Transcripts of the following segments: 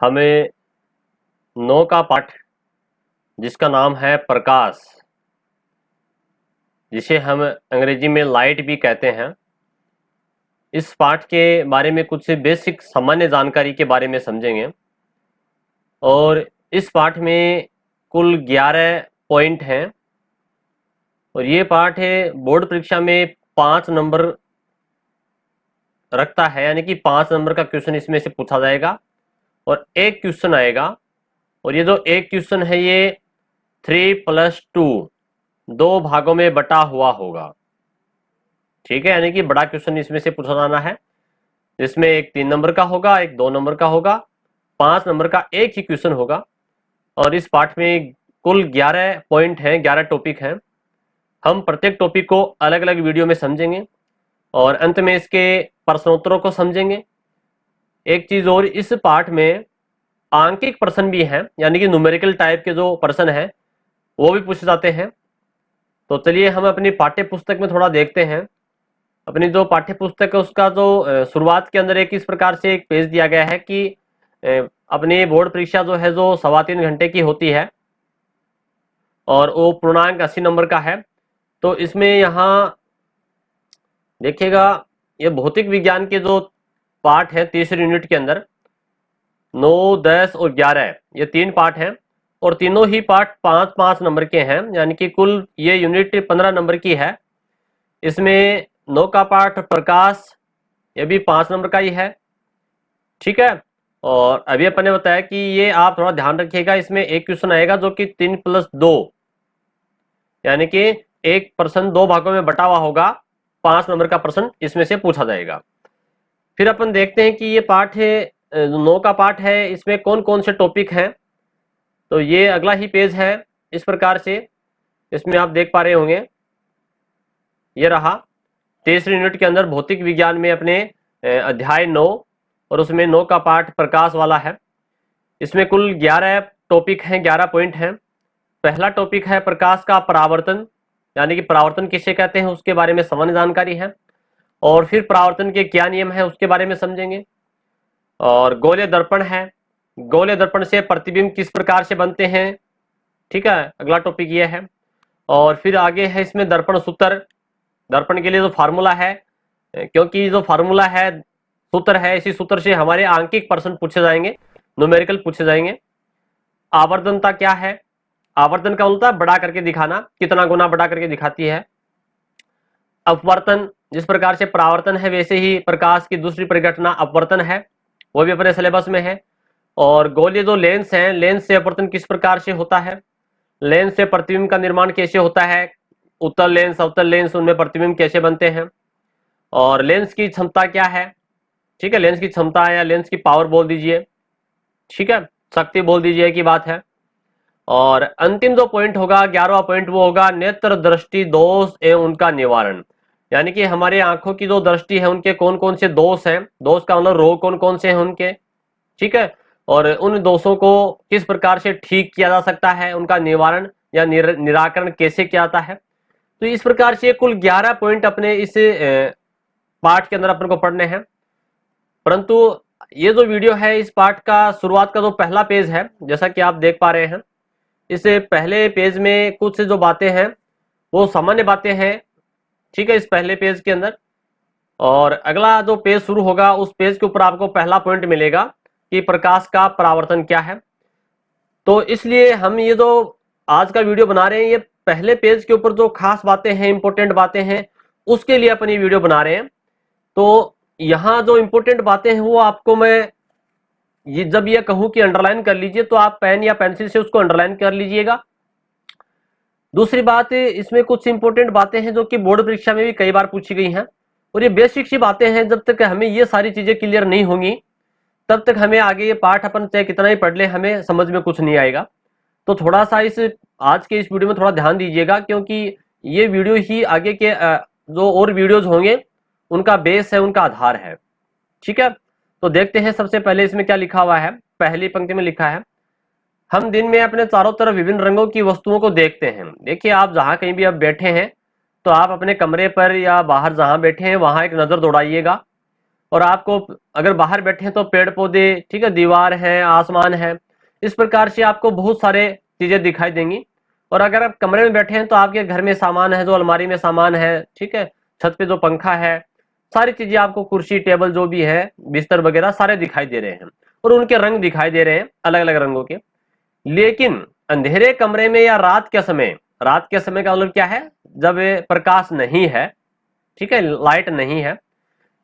हमें 9 का पाठ जिसका नाम है प्रकाश, जिसे हम अंग्रेजी में लाइट भी कहते हैं, इस पाठ के बारे में कुछ बेसिक सामान्य जानकारी के बारे में समझेंगे। और इस पाठ में कुल 11 पॉइंट हैं और ये पाठ है बोर्ड परीक्षा में 5 नंबर रखता है, यानी कि 5 नंबर का क्वेश्चन इसमें से पूछा जाएगा और एक क्वेश्चन आएगा। और ये जो एक क्वेश्चन है ये 3+2 2 भागों में बटा हुआ होगा, ठीक है। यानी कि बड़ा क्वेश्चन इसमें से पूछा जाना है, जिसमें एक 3 नंबर का होगा, एक 2 नंबर का होगा, 5 नंबर का एक ही क्वेश्चन होगा। और इस पाठ में कुल 11 पॉइंट हैं, 11 टॉपिक हैं। हम प्रत्येक टॉपिक को अलग अलग वीडियो में समझेंगे और अंत में इसके प्रश्नोत्तरों को समझेंगे। एक चीज और, इस पाठ में आंकिक प्रश्न भी हैं, यानी कि न्यूमेरिकल टाइप के जो प्रश्न हैं वो भी पूछे जाते हैं। तो चलिए हम अपनी पाठ्य पुस्तक में थोड़ा देखते हैं। अपनी जो पाठ्य पुस्तक है उसका जो शुरुआत के अंदर एक इस प्रकार से एक पेज दिया गया है कि अपनी बोर्ड परीक्षा जो है जो 3.25 घंटे की होती है और वो पूर्णांक 80 नंबर का है। तो इसमें यहाँ देखिएगा, ये भौतिक विज्ञान के जो पाठ है तीसरी यूनिट के अंदर 9, 10 और 11 ये 3 पाठ हैं और तीनों ही पाठ 5-5 नंबर के हैं, यानी कि कुल ये यूनिट 15 नंबर की है। इसमें 9 का पाठ प्रकाश ये भी 5 नंबर का ही है, ठीक है। और अभी अपन ने बताया कि ये आप थोड़ा ध्यान रखिएगा, इसमें एक क्वेश्चन आएगा जो कि 3+2 यानी कि एक प्रश्न 2 भागों में बटा हुआ होगा, 5 नंबर का प्रश्न इसमें से पूछा जाएगा। फिर अपन देखते हैं कि ये पाठ है 9 का पाठ है, इसमें कौन कौन से टॉपिक हैं। तो ये अगला ही पेज है इस प्रकार से, इसमें आप देख पा रहे होंगे, ये रहा तीसरी यूनिट के अंदर भौतिक विज्ञान में अपने अध्याय 9 और उसमें 9 का पाठ प्रकाश वाला है। इसमें कुल 11 टॉपिक हैं, 11 पॉइंट हैं। पहला टॉपिक है प्रकाश का परावर्तन, यानी कि परावर्तन किसे कहते हैं उसके बारे में सामान्य जानकारी है। और फिर परावर्तन के क्या नियम है उसके बारे में समझेंगे। और गोलीय दर्पण है, गोलीय दर्पण से प्रतिबिंब किस प्रकार से बनते हैं, ठीक है, अगला टॉपिक ये है। और फिर आगे है इसमें दर्पण सूत्र, दर्पण के लिए जो फार्मूला है, क्योंकि जो फार्मूला है सूत्र है, इसी सूत्र से हमारे आंकिक प्रश्न पूछे जाएंगे, न्यूमेरिकल पूछे जाएंगे। आवर्तनता क्या है, आवर्तन का बोलता है बड़ा करके दिखाना, कितना गुना बड़ा करके दिखाती है। अपवर्तन, जिस प्रकार से परावर्तन है वैसे ही प्रकाश की दूसरी परिघटना अपवर्तन है, वो भी अपने सिलेबस में है। और गोलीय जो लेंस हैं, लेंस से अपवर्तन किस प्रकार से होता है, लेंस से प्रतिबिंब का निर्माण कैसे होता है, उत्तल लेंस अवतल लेंस उनमें प्रतिबिंब कैसे बनते हैं। और लेंस की क्षमता क्या है, ठीक है, लेंस की क्षमता या लेंस की पावर बोल दीजिए, ठीक है, शक्ति बोल दीजिए की बात है। और अंतिम जो पॉइंट होगा 11वां पॉइंट वो होगा नेत्र दृष्टि दोष एवं उनका निवारण, यानी कि हमारे आंखों की जो दृष्टि है उनके कौन कौन से दोष हैं, दोष का मतलब रोग कौन कौन से हैं उनके, ठीक है। और उन दोषों को किस प्रकार से ठीक किया जा सकता है, उनका निवारण या निराकरण कैसे किया जाता है। तो इस प्रकार से कुल 11 पॉइंट अपने इस पाठ के अंदर अपन को पढ़ने हैं। परंतु ये जो वीडियो है इस पाठ का शुरुआत का जो पहला पेज है, जैसा कि आप देख पा रहे हैं, इस पहले पेज में कुछ जो बातें हैं वो सामान्य बातें हैं, ठीक है, इस पहले पेज के अंदर। और अगला जो पेज शुरू होगा उस पेज के ऊपर आपको पहला पॉइंट मिलेगा कि प्रकाश का परावर्तन क्या है। तो इसलिए हम ये जो आज का वीडियो बना रहे हैं ये पहले पेज के ऊपर जो खास बातें हैं, इंपॉर्टेंट बातें हैं, उसके लिए अपन ये वीडियो बना रहे हैं। तो यहाँ जो इंपॉर्टेंट बातें हैं वो आपको मैं ये जब ये कहूं कि अंडरलाइन कर लीजिए तो आप पेन या पेंसिल से उसको अंडरलाइन कर लीजिएगा। दूसरी बात, इसमें कुछ इंपॉर्टेंट बातें हैं जो कि बोर्ड परीक्षा में भी कई बार पूछी गई हैं और ये बेसिक सी बातें हैं। जब तक हमें ये सारी चीजें क्लियर नहीं होंगी तब तक हमें आगे ये पाठ अपन चाहे कितना ही पढ़ ले हमें समझ में कुछ नहीं आएगा। तो थोड़ा सा इस आज के इस वीडियो में थोड़ा ध्यान दीजिएगा, क्योंकि ये वीडियो ही आगे के जो और वीडियोज होंगे उनका बेस है, उनका आधार है, ठीक है। तो देखते हैं सबसे पहले इसमें क्या लिखा हुआ है। पहली पंक्ति में लिखा है, हम दिन में अपने चारों तरफ विभिन्न रंगों की वस्तुओं को देखते हैं। देखिए आप जहां कहीं भी अब बैठे हैं तो आप अपने कमरे पर या बाहर जहां बैठे हैं वहां एक नजर दौड़ाइएगा और आपको अगर बाहर बैठे हैं तो पेड़ पौधे, ठीक है, दीवार है, आसमान है, इस प्रकार से आपको बहुत सारे चीजें दिखाई देंगी। और अगर आप कमरे में बैठे हैं तो आपके घर में सामान है, जो अलमारी में सामान है, ठीक है, छत पे जो पंखा है, सारी चीजें आपको, कुर्सी टेबल जो भी है, बिस्तर वगैरह सारे दिखाई दे रहे हैं और उनके रंग दिखाई दे रहे हैं अलग अलग रंगों के। लेकिन अंधेरे कमरे में या रात के समय, रात के समय का मतलब क्या है, जब प्रकाश नहीं है, ठीक है, लाइट नहीं है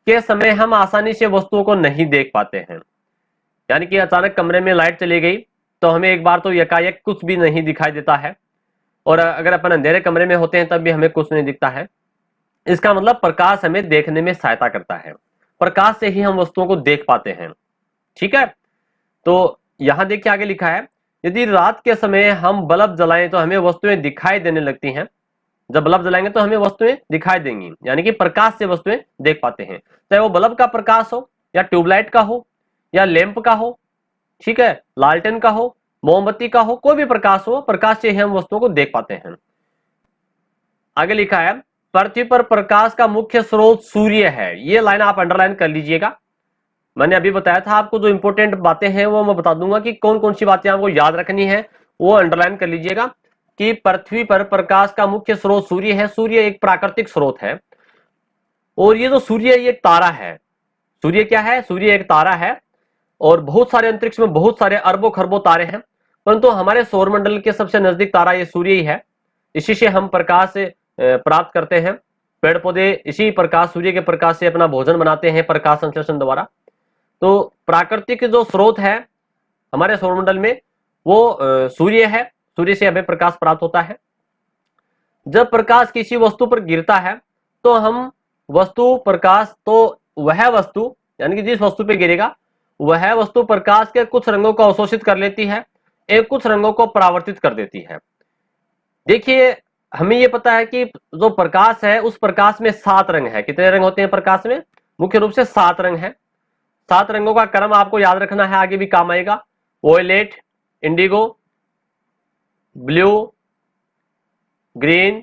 के समय हम आसानी से वस्तुओं को नहीं देख पाते हैं। यानी कि अचानक कमरे में लाइट चली गई तो हमें एक बार तो यकायक कुछ भी नहीं दिखाई देता है, और अगर अपन अंधेरे कमरे में होते हैं तब भी हमें कुछ नहीं दिखता है। इसका मतलब प्रकाश हमें देखने में सहायता करता है, प्रकाश से ही हम वस्तुओं को देख पाते हैं। ठीक है, तो यहां देखिए आगे लिखा है, यदि रात के समय हम बल्ब जलाएं तो हमें वस्तुएं दिखाई देने लगती हैं। जब बल्ब जलाएंगे तो हमें वस्तुएं दिखाई देंगी, यानी कि प्रकाश से वस्तुएं देख पाते हैं, चाहे वो बल्ब का प्रकाश हो या ट्यूबलाइट का हो या लैंप का हो, ठीक है, लालटेन का हो, मोमबत्ती का हो, कोई भी प्रकाश हो, प्रकाश से ही हम वस्तुओं को देख पाते हैं। आगे लिखा है, पृथ्वी पर प्रकाश का मुख्य स्रोत सूर्य है। ये लाइन आप अंडरलाइन कर लीजिएगा। मैंने अभी बताया था आपको, जो इंपॉर्टेंट बातें हैं वो मैं बता दूंगा कि कौन कौन सी बातें आपको याद रखनी है, वो अंडरलाइन कर लीजिएगा कि पृथ्वी पर प्रकाश का मुख्य स्रोत सूर्य है। सूर्य एक प्राकृतिक स्रोत है, और ये जो सूर्य है ये एक तारा है। सूर्य क्या है, सूर्य एक तारा है, और बहुत सारे अंतरिक्ष में बहुत सारे अरबों खरबों तारे हैं, परंतु हमारे सौरमंडल के सबसे नजदीक तारा ये सूर्य ही है। इसी से हम प्रकाश प्राप्त करते हैं। पेड़ पौधे इसी प्रकाश, सूर्य के प्रकाश से अपना भोजन बनाते हैं प्रकाश संश्लेषण द्वारा। तो प्राकृतिक जो स्रोत है हमारे सौरमंडल में वो सूर्य है। सूर्य से हमें प्रकाश प्राप्त होता है। जब प्रकाश किसी वस्तु पर गिरता है तो हम वस्तु प्रकाश, तो वह वस्तु यानी कि जिस वस्तु पे गिरेगा वह वस्तु प्रकाश के कुछ रंगों को अवशोषित कर लेती है, एक कुछ रंगों को परावर्तित कर देती है। देखिए, हमें यह पता है कि जो प्रकाश है उस प्रकाश में 7 रंग है। कितने रंग होते हैं प्रकाश में? मुख्य रूप से 7 रंग है। 7 रंगों का क्रम आपको याद रखना है, आगे भी काम आएगा। Violet, indigo, blue, green,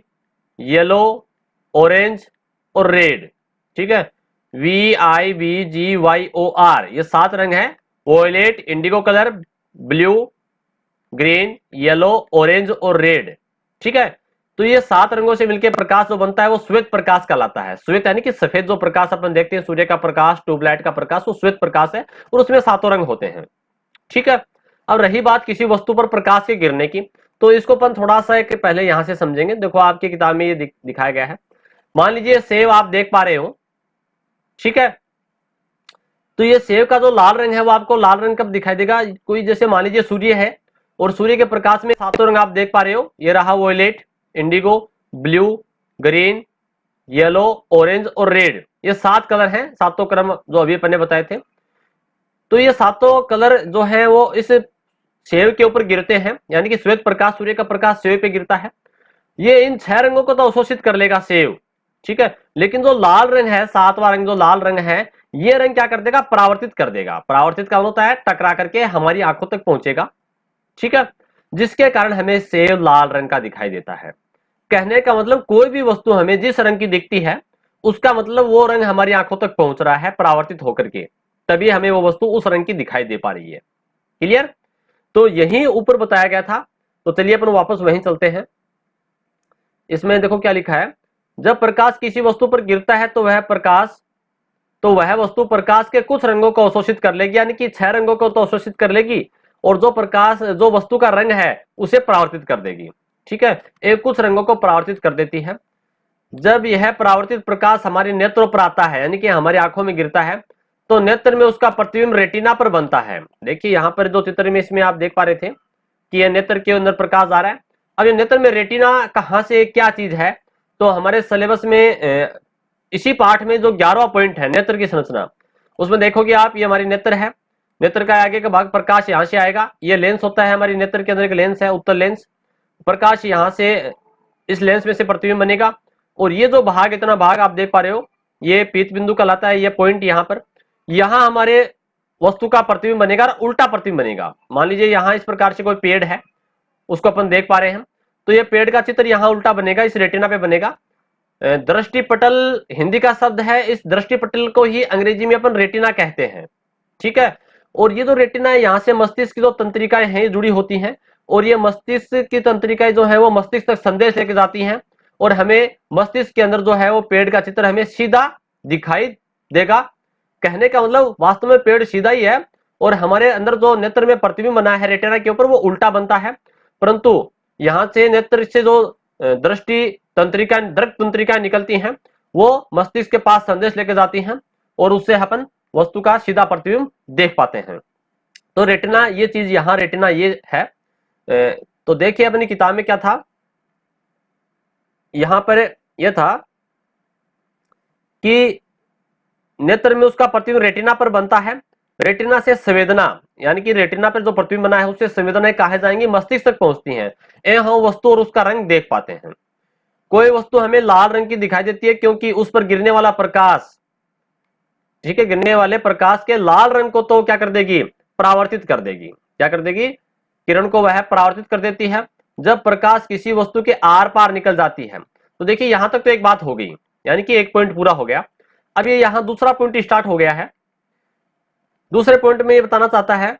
yellow, orange और रेड। ठीक है, VIBGYOR, ये 7 रंग है। Violet, indigo colour, blue, green, yellow, orange और रेड। ठीक है, तो ये 7 रंगों से मिलकर प्रकाश जो बनता है वो श्वेत प्रकाश कहलाता है। श्वेत यानी कि सफेद जो प्रकाश अपन देखते हैं, सूर्य का प्रकाश, ट्यूबलाइट का प्रकाश, वो श्वेत प्रकाश है और उसमें 7 रंग होते हैं। ठीक है, अब रही बात किसी वस्तु पर प्रकाश के गिरने की, तो इसको अपन थोड़ा सा एक पहले यहां से समझेंगे। देखो आपकी किताब में ये दिखाया गया है। मान लीजिए सेब आप देख पा रहे हो, ठीक है, तो ये सेब का जो लाल रंग है वो आपको लाल रंग कब दिखाई देगा? कोई जैसे मान लीजिए सूर्य है और सूर्य के प्रकाश में 7 रंग आप देख पा रहे हो। ये रहा violet, indigo, blue, green, yellow, orange और रेड। ये 7 कलर हैं, 7 क्रम जो अभी अपन ने बताए थे। तो ये 7 कलर जो है वो इस सेब के ऊपर गिरते हैं, यानी कि श्वेत प्रकाश, सूर्य का प्रकाश सेब पे गिरता है। ये इन 6 रंगों को तो अवशोषित कर लेगा सेब, ठीक है, लेकिन जो लाल रंग है, 7वां रंग जो लाल रंग है, ये रंग क्या कर देगा? परावर्तित कर देगा। परावर्तित का होता है टकरा करके हमारी आंखों तक पहुंचेगा, ठीक है, जिसके कारण हमें सेब लाल रंग का दिखाई देता है। कहने का मतलब कोई भी वस्तु हमें जिस रंग की दिखती है उसका मतलब वो रंग हमारी आंखों तक पहुंच रहा है परावर्तित होकर के, तभी हमें वो वस्तु उस रंग की दिखाई दे पा रही है। क्लियर? तो यही ऊपर बताया गया था। तो चलिए अपन वापस वहीं चलते हैं। इसमें देखो क्या लिखा है, जब प्रकाश किसी वस्तु पर गिरता है तो वह वस्तु प्रकाश के कुछ रंगों को अवशोषित कर लेगी, यानी कि 6 रंगों को तो अवशोषित कर लेगी, और जो वस्तु का रंग है उसे परावर्तित कर देगी। ठीक है, एक कुछ रंगों को परावर्तित कर देती है। जब यह परावर्तित प्रकाश हमारे नेत्रों पर आता है, यानी कि हमारी आंखों में गिरता है, तो नेत्र में उसका प्रतिबिंब रेटिना पर बनता है। देखिए यहां पर जो चित्र में इसमें आप देख पा रहे थे कि यह नेत्र के अंदर प्रकाश आ रहा है। अब ये नेत्र में रेटिना कहां से क्या चीज है? तो हमारे सिलेबस में इसी पाठ में जो 11वां पॉइंट है नेत्र की संरचना, उसमें देखोगे आप, ये हमारी नेत्र है। नेत्र का आगे का भाग प्रकाश यहां से आएगा। ये लेंस होता है हमारी नेत्र के अंदर, एक लेंस है उत्तल लेंस। प्रकाश यहां से इस लेंस में से प्रतिबिंब बनेगा, और ये जो भाग, इतना भाग आप देख पा रहे हो, ये पीत बिंदु कहलाता है। ये पॉइंट यहाँ पर, यहां हमारे वस्तु का प्रतिबिंब बनेगा, उल्टा प्रतिबिंब बनेगा। मान लीजिए यहां इस प्रकार से कोई पेड़ है, उसको अपन देख पा रहे हैं, तो ये पेड़ का चित्र यहां उल्टा बनेगा, इस रेटिना पे बनेगा। दृष्टिपटल हिंदी का शब्द है, इस दृष्टिपटल को ही अंग्रेजी में अपन रेटिना कहते हैं, ठीक है। और ये जो रेटिना है, यहाँ से मस्तिष्क की जो तंत्रिकाएं हैं जुड़ी होती हैं, और ये मस्तिष्क की तंत्रिकाएं जो है वो मस्तिष्क तक संदेश लेके जाती हैं, और हमें मस्तिष्क के अंदर जो है वो पेड़ का चित्र हमें सीधा दिखाई देगा। कहने का मतलब वास्तव में पेड़ सीधा ही है, और हमारे अंदर जो नेत्र में प्रतिबिंब बना है रेटिना के ऊपर वो उल्टा बनता है, परंतु यहाँ से नेत्र से जो दृष्टि तंत्रिकाएं, दृक् तंत्रिकाएं निकलती हैं, वो मस्तिष्क के पास संदेश लेके जाती हैं, और उससे अपन वस्तु का सीधा प्रतिबिंब देख पाते हैं। तो रेटिना ये चीज, यहाँ रेटिना ये है। तो देखिए अपनी किताब में क्या था, यहां पर यह था कि नेत्र में उसका प्रतिबिंब रेटिना पर बनता है, रेटिना से संवेदना, यानी कि रेटिना पर जो प्रतिबिंब बना है उससे संवेदनाएं कहा जाएंगी, मस्तिष्क तक पहुंचती हैं, हम वस्तु और उसका रंग देख पाते हैं। कोई वस्तु हमें लाल रंग की दिखाई देती है क्योंकि उस पर गिरने वाला प्रकाश, ठीक है, गिरने वाले प्रकाश के लाल रंग को तो क्या कर देगी, परावर्तित कर देगी। क्या कर देगी, किरण को वह परावर्तित कर देती है जब प्रकाश किसी वस्तु के आर पार निकल जाती है। तो देखिए यहां तक तो एक बात हो गई, यानी कि एक पॉइंट पूरा हो गया। अब ये यहां दूसरा पॉइंट स्टार्ट हो गया है। दूसरे पॉइंट में ये बताना चाहता है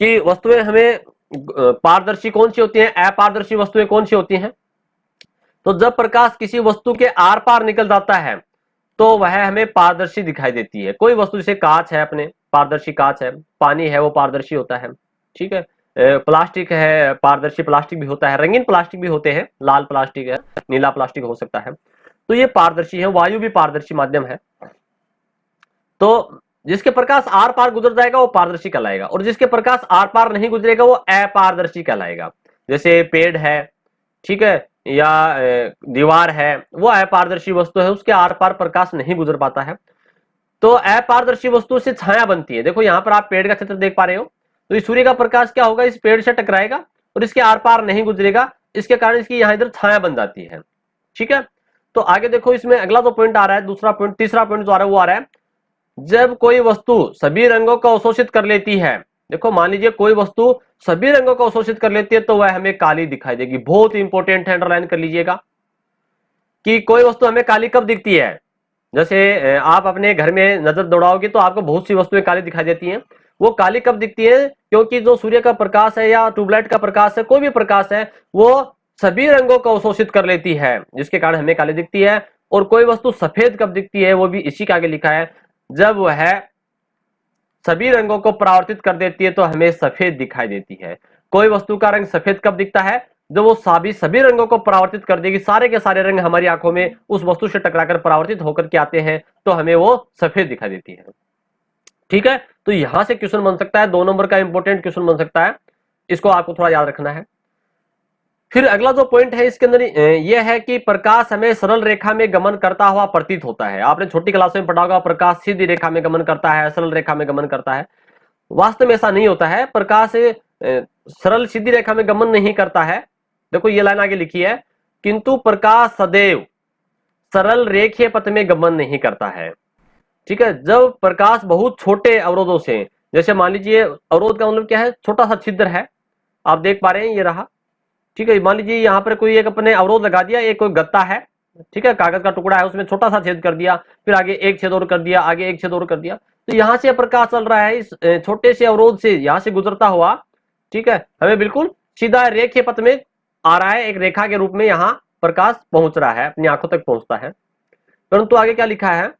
कि वस्तुएं हमें पारदर्शी कौन सी होती हैं, अपारदर्शी वस्तुएं कौन सी होती हैं। तो जब प्रकाश किसी वस्तु के आर पार निकल जाता है तो वह हमें पारदर्शी दिखाई देती है। कोई वस्तु जैसे कांच है, अपने पारदर्शी कांच है, पानी है वो पारदर्शी होता है, ठीक है, प्लास्टिक है पारदर्शी प्लास्टिक भी होता है, रंगीन प्लास्टिक भी होते हैं, लाल प्लास्टिक है, नीला प्लास्टिक हो सकता है, तो ये पारदर्शी है। वायु भी पारदर्शी माध्यम है। तो जिसके प्रकाश आर पार गुजर जाएगा वो पारदर्शी कहलाएगा, और जिसके प्रकाश आर पार नहीं गुजरेगा वो अपारदर्शी कहलाएगा। जैसे पेड़ है, ठीक है, या दीवार है, वो अपारदर्शी वस्तु है, उसके आर पार प्रकाश नहीं गुजर पाता है। तो अपारदर्शी वस्तु से छाया बनती है। देखो यहां पर आप पेड़ का चित्र देख पा रहे हो, तो इस सूर्य का प्रकाश क्या होगा, इस पेड़ से टकराएगा और इसके आर पार नहीं गुजरेगा, इसके कारण इसकी यहां इधर छाया बन जाती है, ठीक है। तो आगे देखो, इसमें अगला जो पॉइंट आ रहा है, दूसरा पॉइंट, तीसरा पॉइंट जो आ रहा है वो आ रहा है, जब कोई वस्तु सभी रंगों को अवशोषित कर लेती है। देखो मान लीजिए कोई वस्तु सभी रंगों को अवशोषित कर लेती है तो वह हमें काली दिखाई देगी। बहुत इंपॉर्टेंट है, अंडरलाइन कर लीजिएगा कि कोई वस्तु हमें काली कब दिखती है। जैसे आप अपने घर में नजर दौड़ाओगे तो आपको बहुत सी वस्तुएं काली दिखाई देती हैं। वो काली कब दिखती है, क्योंकि जो सूर्य का प्रकाश है या ट्यूबलाइट का प्रकाश है, कोई भी प्रकाश है, वो सभी रंगों को अवशोषित कर लेती है, जिसके कारण हमें काली दिखती है। और कोई वस्तु सफेद कब दिखती है, वो भी इसी के आगे लिखा है, जब वह सभी रंगों को परावर्तित कर देती है तो हमें सफेद दिखाई देती है। कोई वस्तु का रंग सफेद कब दिखता है, जब वो सभी रंगों को परावर्तित कर देगी, सारे के सारे रंग हमारी आंखों में उस वस्तु से टकराकर परावर्तित होकर के आते हैं तो हमें वो सफेद दिखाई देती है, ठीक है। तो यहां से क्वेश्चन बन सकता है, 2 नंबर का इंपॉर्टेंट क्वेश्चन बन सकता है, इसको आपको थोड़ा याद रखना है। फिर अगला जो पॉइंट है इसके अंदर यह है कि प्रकाश हमें सरल रेखा में गमन करता हुआ प्रतीत होता है। आपने छोटी क्लास में पढ़ा होगा, प्रकाश सीधी रेखा में गमन करता है, सरल रेखा में गमन करता है। वास्तव में ऐसा नहीं होता है, प्रकाश सरल सीधी रेखा में गमन नहीं करता है। देखो ये लाइन आगे लिखी है, किंतु प्रकाश सदैव सरल रेखीय पथ में गमन नहीं करता है, ठीक है। जब प्रकाश बहुत छोटे अवरोधों से, जैसे मान लीजिए अवरोध का मतलब क्या है, छोटा सा छिद्र है, आप देख पा रहे हैं, ये रहा, ठीक है। मान लीजिए यहाँ पर कोई एक अपने अवरोध लगा दिया, एक कोई गत्ता है, ठीक है, कागज का टुकड़ा है, उसमें छोटा सा छेद कर दिया, फिर आगे एक छेद और कर दिया, आगे एक छेद और कर दिया, तो यहां से प्रकाश चल रहा है इस छोटे से अवरोध से यहां से गुजरता हुआ, ठीक है, हमें बिल्कुल सीधा रेखीय पथ में आ रहा है, एक रेखा के रूप में यहाँ प्रकाश पहुंच रहा है, अपनी आंखों तक पहुंचता है। परंतु आगे क्या लिखा है,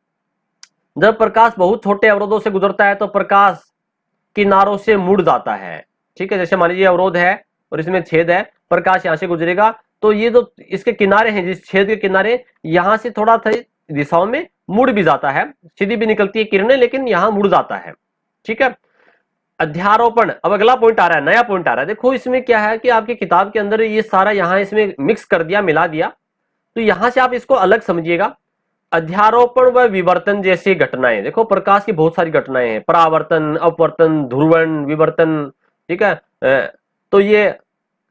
जब प्रकाश बहुत छोटे अवरोधों से गुजरता है तो प्रकाश किनारों से मुड़ जाता है, ठीक है। जैसे मान लीजिए अवरोध है और इसमें छेद है, प्रकाश यहां से गुजरेगा तो ये जो इसके किनारे हैं, जिस छेद के किनारे, यहां से थोड़ा सा दिशाओं में मुड़ भी जाता है, सीधी भी निकलती है किरणें, लेकिन यहां मुड़ जाता है, ठीक है। अध्यारोपण, अब अगला पॉइंट आ रहा है, नया पॉइंट आ रहा है। देखो इसमें क्या है कि आपकी किताब के अंदर ये सारा यहां इसमें मिक्स कर दिया, मिला दिया, तो यहां से आप इसको अलग समझिएगा। अध्यारोपण व विवर्तन जैसी घटनाएं, देखो प्रकाश की बहुत सारी घटनाएं हैं, परावर्तन, अपवर्तन, ध्रुवण, विवर्तन, ठीक है। तो ये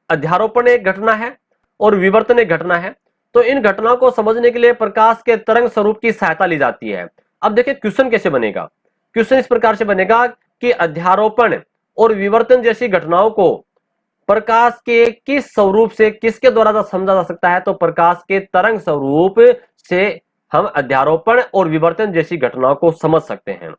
अध्यारोपण एक घटना है और विवर्तन एक घटना है। तो इन घटनाओं को समझने के लिए प्रकाश के तरंग स्वरूप की सहायता ली जाती है। अब देखिए क्वेश्चन कैसे बनेगा, क्वेश्चन इस प्रकार से बनेगा कि अध्यारोपण और विवर्तन जैसी घटनाओं को प्रकाश के किस स्वरूप से किसके द्वारा समझा जा सकता है? तो प्रकाश के तरंग स्वरूप से हम अध्यारोपण और विवर्तन जैसी घटनाओं को समझ सकते हैं।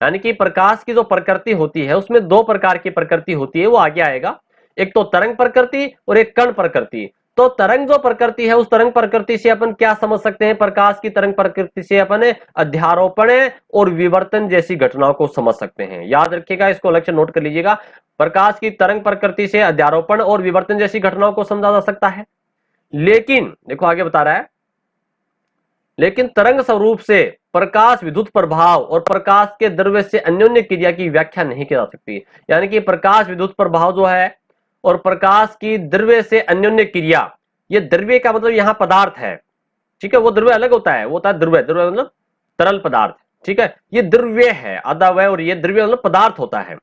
यानी कि प्रकाश की जो प्रकृति होती है उसमें दो प्रकार की प्रकृति होती है, वो आगे आएगा। एक तो तरंग प्रकृति और एक कण प्रकृति। तो तरंग जो प्रकृति है, उस तरंग प्रकृति से अपन क्या समझ सकते हैं? प्रकाश की तरंग प्रकृति से अपन अध्यारोपण और विवर्तन जैसी घटनाओं को समझ सकते हैं। याद रखिएगा, इसको लक्ष्य नोट कर लीजिएगा। प्रकाश की तरंग प्रकृति से अध्यारोपण और विवर्तन जैसी घटनाओं को समझा जा सकता है। लेकिन देखो आगे बता रहा है, लेकिन तरंग स्वरूप से प्रकाश विद्युत प्रभाव और प्रकाश के द्रव्य से अन्योन्य क्रिया की व्याख्या नहीं की जा सकती। यानी कि प्रकाश विद्युत प्रभाव जो है और प्रकाश की द्रव्य से अन्योन्य क्रिया, ये द्रव्य का मतलब यहां पदार्थ है, ठीक है। वो द्रव्य अलग होता है, वो होता है द्रव्य। द्रव्य मतलब तरल पदार्थ, ठीक है। ये द्रव्य है आधा वह, और ये द्रव्य मतलब पदार्थ होता है।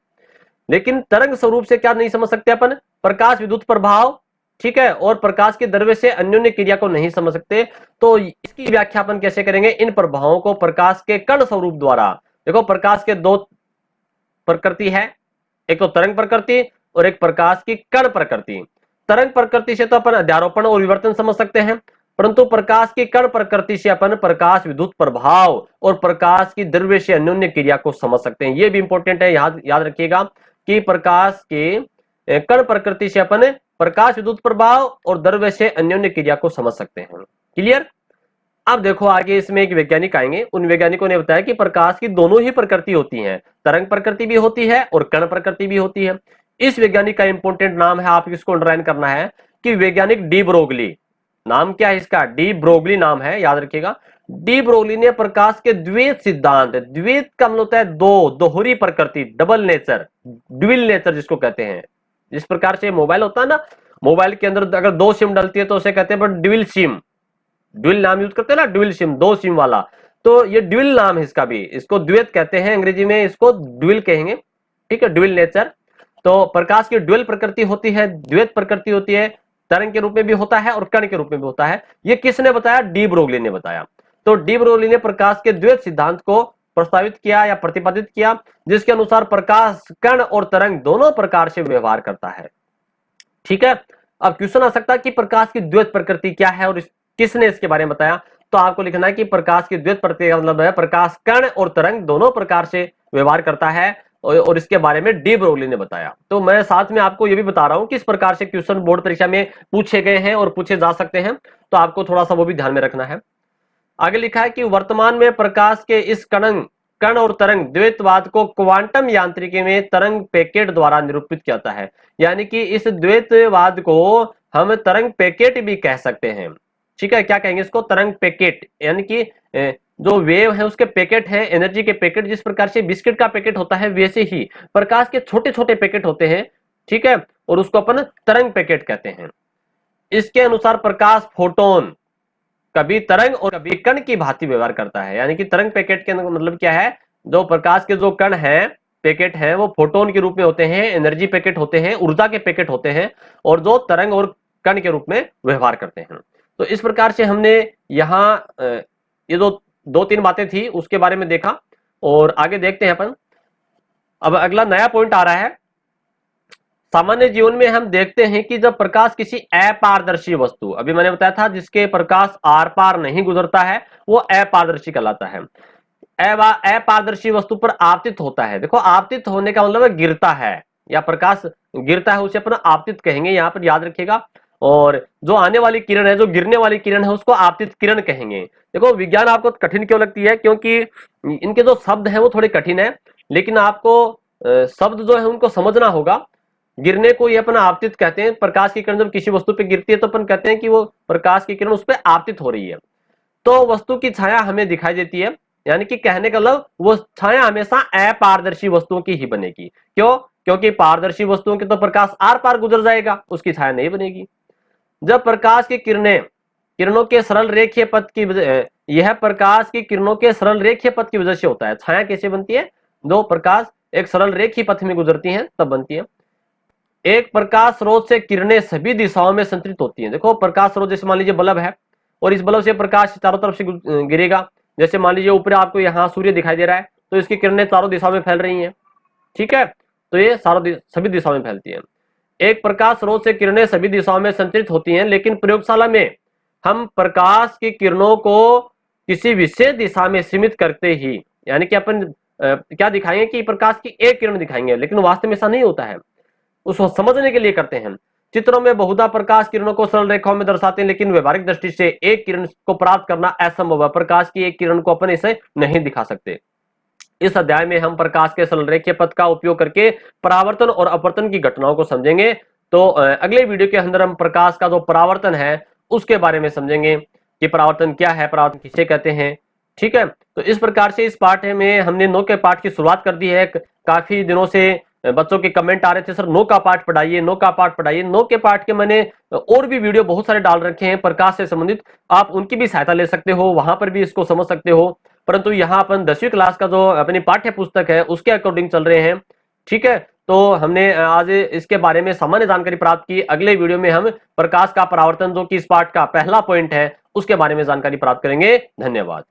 लेकिन तरंग स्वरूप से क्या नहीं समझ सकते अपन? प्रकाश विद्युत प्रभाव, ठीक है, और प्रकाश के द्रव्य से अन्योन्य क्रिया को नहीं समझ सकते। तो इसकी व्याख्या अपन कैसे करेंगे? इन प्रभावों को प्रकाश के कण स्वरूप द्वारा। देखो प्रकाश के दो प्रकृति है, एक तो तरंग प्रकृति और एक प्रकाश की कण प्रकृति। तरंग प्रकृति से तो अपन अध्यारोपण और विवर्तन समझ सकते हैं, परंतु प्रकाश की कण प्रकृति से अपन प्रकाश विद्युत प्रभाव और प्रकाश की द्रव्य से अन्योन्य क्रिया को समझ सकते हैं। यह भी इंपॉर्टेंट है, याद रखिएगा कि प्रकाश के कण प्रकृति से अपन प्रकाश विद्युत प्रभाव और द्रव्य से अन्योन्य क्रिया को समझ सकते हैं। क्लियर? अब देखो आगे इसमें एक वैज्ञानिक आएंगे, उन वैज्ञानिकों ने बताया कि प्रकाश की दोनों ही प्रकृति होती हैं, तरंग प्रकृति भी होती है और कण प्रकृति भी होती है। इस वैज्ञानिक का इंपॉर्टेंट नाम है, आप इसको अंडरलाइन करना है कि वैज्ञानिक डी ब्रोगली। नाम क्या है इसका? डी ब्रोगली नाम है, याद रखिएगा। डी ब्रोगली ने प्रकाश के द्वैत सिद्धांत, द्वैत का मतलब होता है दो, दोहरी प्रकृति, डबल नेचर, ड्विल नेचर जिसको कहते हैं। जिस प्रकार से मोबाइल होता है ना, मोबाइल के अंदर अगर दो सिम डलती है तो उसे कहते हैं ड्विल सिम। ड्विल नाम यूज करते हैं ना, ड्विल सिम, दो सिम वाला। तो ये ड्विल नाम है इसका भी, इसको द्वैत कहते हैं, अंग्रेजी में इसको ड्विल कहेंगे, ठीक है, ड्विल नेचर। तो प्रकाश की ड्विल प्रकृति होती है, द्वैत प्रकृति होती है, तरंग के रूप में भी होता है और कण के रूप में भी होता है। ये किसने बताया? डी ब्रोगली ने बताया। तो डी ब्रोगली ने प्रकाश के द्वैत सिद्धांत को प्रस्तावित किया या प्रतिपादित किया, जिसके अनुसार प्रकाश कण और तरंग दोनों प्रकार से व्यवहार करता है। ठीक है, अब क्वेश्चन आ सकता है कि प्रकाश की द्वैत प्रकृति क्या है और किसने इसके बारे में बताया? तो आपको लिखना है कि प्रकाश की द्वैत प्रकृति का मतलब है प्रकाश कण और तरंग दोनों प्रकार से व्यवहार करता है, और इसके बारे में डी ब्रोगली ने बताया। तो मैं साथ में आपको ये भी बता रहा हूं किस प्रकार से क्वेश्चन बोर्ड परीक्षा में पूछे गए हैं और पूछे जा सकते हैं, तो आपको थोड़ा सा वो भी ध्यान में रखना है। आगे लिखा है कि वर्तमान में प्रकाश के इस कण और तरंग द्वैतवाद को क्वांटम यांत्रिकी में तरंग पैकेट द्वारा निरूपित किया जाता है। यानी कि इस द्वैतवाद को हम तरंग पैकेट भी कह सकते हैं। ठीक है, क्या कहेंगे इसको? तरंग पैकेट। यानी कि जो वेव है उसके पैकेट है, एनर्जी के पैकेट। जिस प्रकार से बिस्किट का पैकेट होता है वैसे ही प्रकाश के छोटे छोटे पैकेट होते हैं, ठीक है, और उसको अपन तरंग पैकेट कहते हैं। इसके अनुसार प्रकाश फोटोन कभी तरंग और कभी कण की भांति व्यवहार करता है। यानी कि तरंग पैकेट के मतलब क्या है? जो प्रकाश के जो कण हैं, पैकेट हैं, वो फोटोन के रूप में होते हैं, एनर्जी पैकेट होते हैं, ऊर्जा के पैकेट होते हैं, और जो तरंग और कण के रूप में व्यवहार करते हैं। तो इस प्रकार से हमने यहाँ ये जो दो तीन बातें थी उसके बारे में देखा, और आगे देखते हैं अपन। अब अगला नया पॉइंट आ रहा है। सामान्य जीवन में हम देखते हैं कि जब प्रकाश किसी अपारदर्शी वस्तु, अभी मैंने बताया था जिसके प्रकाश आर पार नहीं गुजरता है वो अपारदर्शी कहलाता है, अपारदर्शी वस्तु पर आपतित होता है। देखो आपतित होने का मतलब गिरता है, या प्रकाश गिरता है उसे अपन आपतित कहेंगे, यहाँ पर याद रखिएगा। और जो आने वाली किरण है, जो गिरने वाली किरण है, उसको आपतित किरण कहेंगे। देखो विज्ञान आपको कठिन क्यों लगती है? क्योंकि इनके जो शब्द हैं वो थोड़े कठिन है, लेकिन आपको शब्द जो है उनको समझना होगा। गिरने को ये अपन आपतित कहते हैं। प्रकाश की किरण जब किसी वस्तु पे गिरती है तो अपन कहते हैं कि वो प्रकाश की किरण उस पर आपतित हो रही है, तो वस्तु की छाया हमें दिखाई देती है। यानी कि कहने का मतलब वो छाया हमेशा अपारदर्शी वस्तुओं की ही बनेगी। क्यों? क्योंकि पारदर्शी वस्तुओं के तो प्रकाश आर पार गुजर जाएगा, उसकी छाया नहीं बनेगी। जब प्रकाश की किरणों के सरल रेखीय पथ की वजह, यह प्रकाश की किरणों के सरल रेखीय पथ की वजह से होता है। छाया कैसे बनती है? दो प्रकाश एक सरल रेखीय पथ में गुजरती हैं तब बनती है। एक प्रकाश स्रोत से किरणें सभी दिशाओं में संतरित होती हैं। देखो प्रकाश स्रोत जैसे मान लीजिए बल्ब है, और इस बल्ब से प्रकाश चारों तरफ से गिरेगा। जैसे मान लीजिए ऊपर आपको यहाँ सूर्य दिखाई दे रहा है, तो इसकी किरणें चारों दिशाओं में फैल रही हैं, ठीक है, तो ये सभी दिशाओं में फैलती है। एक प्रकाश स्रोत से किरणें सभी दिशाओं में संचरित होती हैं, लेकिन प्रयोगशाला में हम प्रकाश की किरणों को किसी विशेष दिशा में सीमित करते ही, यानी कि अपन क्या दिखाएंगे कि प्रकाश की एक किरण दिखाएंगे, लेकिन वास्तव में ऐसा नहीं होता है, उसको समझने के लिए करते हैं। चित्रों में बहुधा प्रकाश किरणों को सरल रेखाओं में दर्शाते हैं, लेकिन व्यवहारिक दृष्टि से एक किरण को प्राप्त करना असंभव है। प्रकाश की एक किरण को अपन इसे नहीं दिखा सकते। इस अध्याय में हम प्रकाश के सरल रेखीय पथ का उपयोग करके परावर्तन और अपवर्तन की घटनाओं को समझेंगे। तो अगले वीडियो के अंदर हम प्रकाश का जो परावर्तन है उसके बारे में समझेंगे कि परावर्तन क्या है, परावर्तन किसे कहते हैं। ठीक है, तो इस प्रकार से इस पाठ में हमने 9 के पाठ की शुरुआत कर दी है। काफी दिनों से बच्चों के कमेंट आ रहे थे, सर 9 का पाठ पढ़ाइए, 9 का पाठ पढ़ाइए। 9 के पाठ के मैंने और भी वीडियो बहुत सारे डाल रखे हैं प्रकाश से संबंधित, आप उनकी भी सहायता ले सकते हो, वहां पर भी इसको समझ सकते हो। परंतु यहाँ अपन 10वीं क्लास का जो अपनी पाठ्य पुस्तक है उसके अकॉर्डिंग चल रहे हैं। ठीक है, तो हमने आज इसके बारे में सामान्य जानकारी प्राप्त की। अगले वीडियो में हम प्रकाश का परावर्तन, जो कि इस पाठ का पहला पॉइंट है, उसके बारे में जानकारी प्राप्त करेंगे। धन्यवाद।